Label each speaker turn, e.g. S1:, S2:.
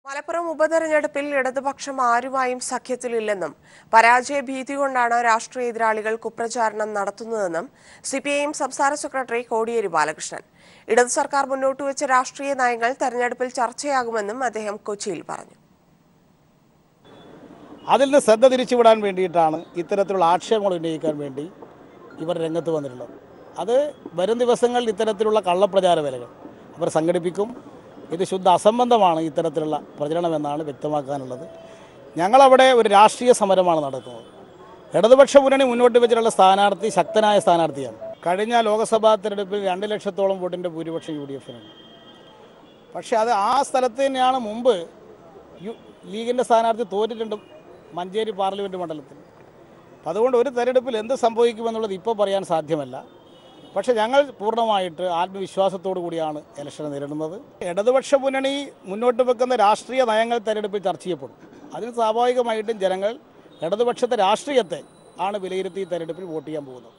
S1: മലപ്പുറം ഉപതെരഞ്ഞെടുപ്പിൽ ഇടതുപക്ഷം ആരുമായും സഖ്യത്തിലില്ലെന്നും പരാജയ ഭീതി കൊണ്ടാണ് രാഷ്ട്രീയ എതിരാളികൾ കുപ്രചാരണം നടത്തുന്നതെന്നും സിപിഐഎം സംസ്ഥാന സെക്രട്ടറി കോടിയേരി ബാലകൃഷ്ണൻ. ഇടതു സർക്കാർ മുന്നോട്ടുവച്ച രാഷ്ട്രീയ നയങ്ങൾ തെരഞ്ഞെടുപ്പിൽ ചർച്ചയാകുമെന്നും അദ്ദേഹം കൊച്ചിയിൽ പറഞ്ഞു.
S2: അതിൽ നിന്ന് ശ്രദ്ധ തിരിച്ചുവിടാൻ വേണ്ടിയിട്ടാണ് ഇത്തരത്തിലുള്ള ആക്ഷേപങ്ങൾ ഉന്നയിക്കാൻ വേണ്ടി ഇവർ രംഗത്ത് വന്നിട്ടുള്ളത്. അത് വരും ദിവസങ്ങളിൽ ഇത്തരത്തിലുള്ള കള്ളപ്രചാര വേലകൾ അവർ സംഘടിപ്പിക്കും. ഇത് ശുദ്ധ അസംബന്ധമാണ് ഇത്തരത്തിലുള്ള പ്രചരണമെന്നാണ് വ്യക്തമാക്കാനുള്ളത്. ഞങ്ങളവിടെ ഒരു രാഷ്ട്രീയ സമരമാണ് നടക്കുന്നത്. ഇടതുപക്ഷ മുന്നണി മുന്നോട്ട് വെച്ചിട്ടുള്ള സ്ഥാനാർത്ഥി ശക്തനായ സ്ഥാനാർത്ഥിയാണ്. കഴിഞ്ഞ ലോക്സഭാ തെരഞ്ഞെടുപ്പിൽ 2 ലക്ഷത്തോളം വോട്ടിൻ്റെ ഭൂരിപക്ഷം UDF-നാണ്. പക്ഷേ അത് ആ സ്ഥലത്ത് തന്നെയാണ് മുമ്പ് ലീഗിൻ്റെ സ്ഥാനാർത്ഥി തോറ്റിട്ടുണ്ട് മഞ്ചേരി പാർലമെൻറ്റ് മണ്ഡലത്തിൽ. അതുകൊണ്ട് ഒരു തെരഞ്ഞെടുപ്പിൽ എന്ത് സംഭവിക്കുമെന്നുള്ളത് ഇപ്പോൾ പറയാൻ സാധ്യമല്ല. പക്ഷേ ഞങ്ങൾ പൂർണ്ണമായിട്ട് ആത്മവിശ്വാസത്തോടു കൂടിയാണ് ഇലക്ഷനെ നേരിടുന്നത്. ഇടതുപക്ഷ മുന്നണി മുന്നോട്ട് വെക്കുന്ന രാഷ്ട്രീയ നയങ്ങൾ തെരഞ്ഞെടുപ്പിൽ ചർച്ച ചെയ്യപ്പെടും. അതിന് സ്വാഭാവികമായിട്ടും ജനങ്ങൾ ഇടതുപക്ഷത്തെ രാഷ്ട്രീയത്തെ ആണ് വിലയിരുത്തി തെരഞ്ഞെടുപ്പിൽ വോട്ട് ചെയ്യാൻ പോകുന്നത്.